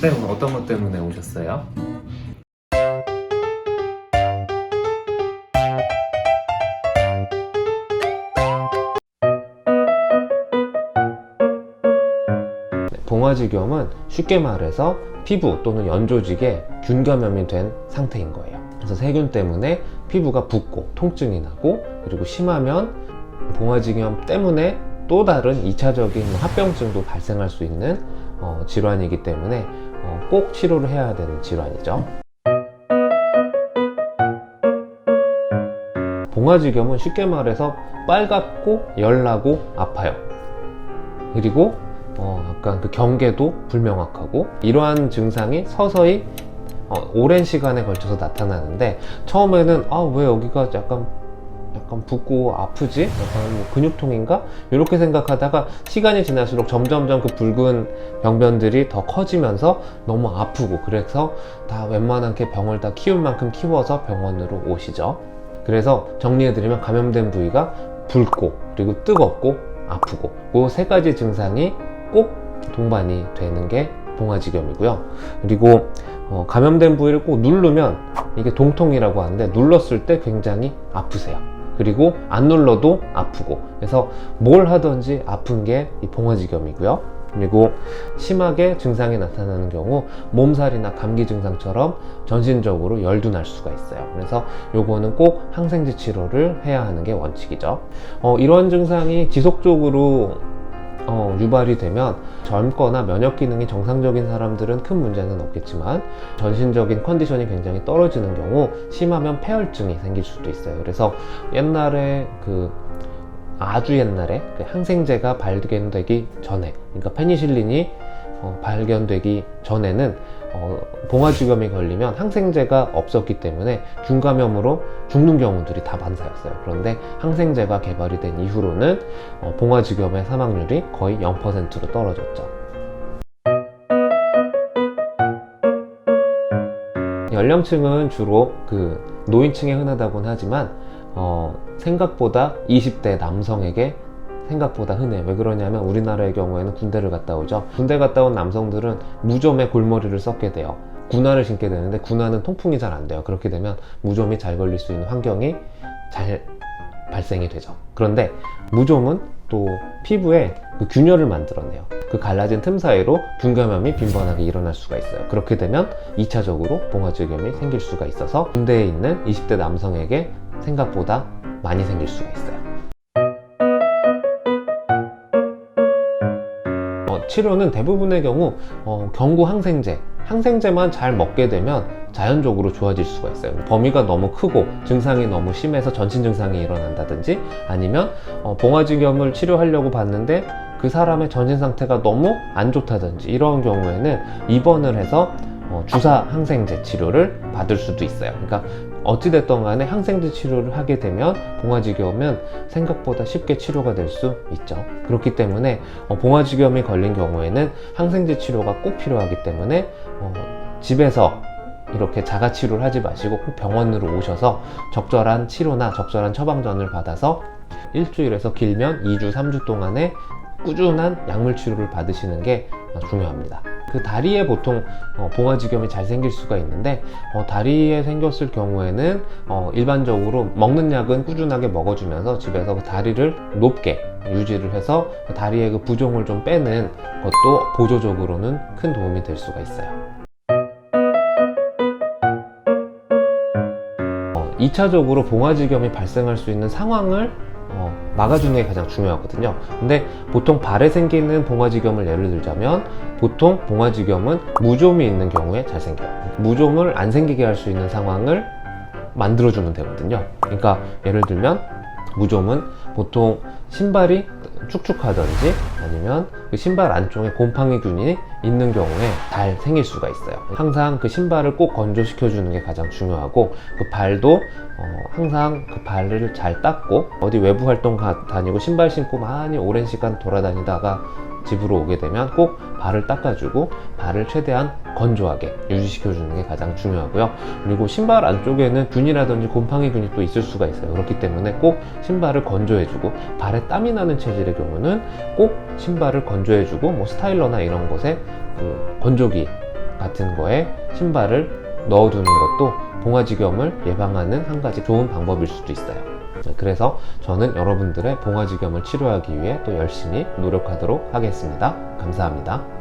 네, 오늘 어떤 것 때문에 오셨어요? 봉화지겸은 쉽게 말해서 피부 또는 연조직에 균 감염이 된 상태인 거예요. 그래서 세균 때문에 피부가 붓고 통증이 나고, 그리고 심하면 봉화지겸 때문에 또 다른 2차적인 합병증도 발생할 수 있는 질환이기 때문에 꼭 치료를 해야 되는 질환이죠. 봉화지겸은 쉽게 말해서 빨갛고 열나고 아파요. 그리고 약간 그 경계도 불명확하고, 이러한 증상이 서서히 오랜 시간에 걸쳐서 나타나는데, 처음에는 왜 여기가 약간 붓고 아프지? 약간 뭐 근육통인가? 이렇게 생각하다가 시간이 지날수록 점점점 그 붉은 병변들이 더 커지면서 너무 아프고, 그래서 다 웬만한 게 병을 다 키울 만큼 키워서 병원으로 오시죠. 그래서 정리해드리면, 감염된 부위가 붉고 그리고 뜨겁고 아프고, 그 세 가지 증상이 꼭 동반이 되는 게 봉화지겸이고요. 그리고 감염된 부위를 꼭 누르면 이게 동통이라고 하는데, 눌렀을 때 굉장히 아프세요. 그리고 안 눌러도 아프고, 그래서 뭘 하든지 아픈 게 이 봉화지겸이고요. 그리고 심하게 증상이 나타나는 경우 몸살이나 감기 증상처럼 전신적으로 열도 날 수가 있어요. 그래서 요거는 꼭 항생제 치료를 해야 하는 게 원칙이죠. 이런 증상이 지속적으로 유발이 되면 젊거나 면역 기능이 정상적인 사람들은 큰 문제는 없겠지만, 전신적인 컨디션이 굉장히 떨어지는 경우 심하면 폐혈증이 생길 수도 있어요. 그래서 옛날에 아주 옛날에 항생제가 발견되기 전에, 그러니까 페니실린이 발견되기 전에는 봉화지겸이 걸리면 항생제가 없었기 때문에 균감염으로 죽는 경우들이 다 많사였어요. 그런데 항생제가 개발이 된 이후로는 봉화지겸의 사망률이 거의 0%로 떨어졌죠. 연령층은 주로 노인층에 흔하다고는 하지만 생각보다 20대 남성에게 생각보다 흔해요. 왜 그러냐면, 우리나라의 경우에는 군대를 갔다 오죠. 군대 갔다 온 남성들은 무좀에 골머리를 썩게 돼요. 군화를 신게 되는데, 군화는 통풍이 잘 안 돼요. 그렇게 되면 무좀이 잘 걸릴 수 있는 환경이 잘 발생이 되죠. 그런데 무좀은 또 피부에 균열을 만들어내요. 그 갈라진 틈 사이로 균 감염이 빈번하게 일어날 수가 있어요. 그렇게 되면 2차적으로 봉화지겸이 생길 수가 있어서 군대에 있는 20대 남성에게 생각보다 많이 생길 수가 있어요. 치료는 대부분의 경우 경구 항생제만 잘 먹게 되면 자연적으로 좋아질 수가 있어요. 범위가 너무 크고 증상이 너무 심해서 전신 증상이 일어난다든지, 아니면 봉화지겸을 치료하려고 봤는데 그 사람의 전신 상태가 너무 안 좋다든지, 이런 경우에는 입원을 해서 주사 항생제 치료를 받을 수도 있어요. 그러니까 어찌됐든 간에 항생제 치료를 하게 되면 봉화지겸은 생각보다 쉽게 치료가 될 수 있죠. 그렇기 때문에 봉화지겸이 걸린 경우에는 항생제 치료가 꼭 필요하기 때문에 집에서 이렇게 자가 치료를 하지 마시고 꼭 병원으로 오셔서 적절한 치료나 적절한 처방전을 받아서 일주일에서 길면 2주, 3주 동안에 꾸준한 약물 치료를 받으시는 게 중요합니다. 다리에 보통 봉화지겸이 잘 생길 수가 있는데, 다리에 생겼을 경우에는 일반적으로 먹는 약은 꾸준하게 먹어주면서 집에서 다리를 높게 유지를 해서 다리의 부종을 좀 빼는 것도 보조적으로는 큰 도움이 될 수가 있어요. 2차적으로 봉화지겸이 발생할 수 있는 상황을 막아주는 게 가장 중요하거든요. 근데 보통 발에 생기는 봉화지겸을 예를 들자면, 보통 봉화지겸은 무좀이 있는 경우에 잘 생겨요. 무좀을 안 생기게 할 수 있는 상황을 만들어주면 되거든요. 그러니까 예를 들면, 무좀은 보통 신발이 축축하든지, 아니면 그 신발 안쪽에 곰팡이균이 있는 경우에 잘 생길 수가 있어요. 항상 그 신발을 꼭 건조시켜 주는 게 가장 중요하고, 그 발도 항상 그 발을 잘 닦고, 어디 외부 활동 다니고 신발 신고 많이 오랜 시간 돌아다니다가 집으로 오게 되면 꼭 발을 닦아주고 발을 최대한 건조하게 유지시켜 주는 게 가장 중요하고요. 그리고 신발 안쪽에는 균이라든지 곰팡이균이 또 있을 수가 있어요. 그렇기 때문에 꼭 신발을 건조해주고, 발에 땀이 나는 체질의 경우는 꼭 신발을 건조해주고, 스타일러나 이런 곳에 건조기 같은 거에 신발을 넣어두는 것도 봉화지겸을 예방하는 한 가지 좋은 방법일 수도 있어요. 그래서 저는 여러분들의 봉화지겸을 치료하기 위해 또 열심히 노력하도록 하겠습니다. 감사합니다.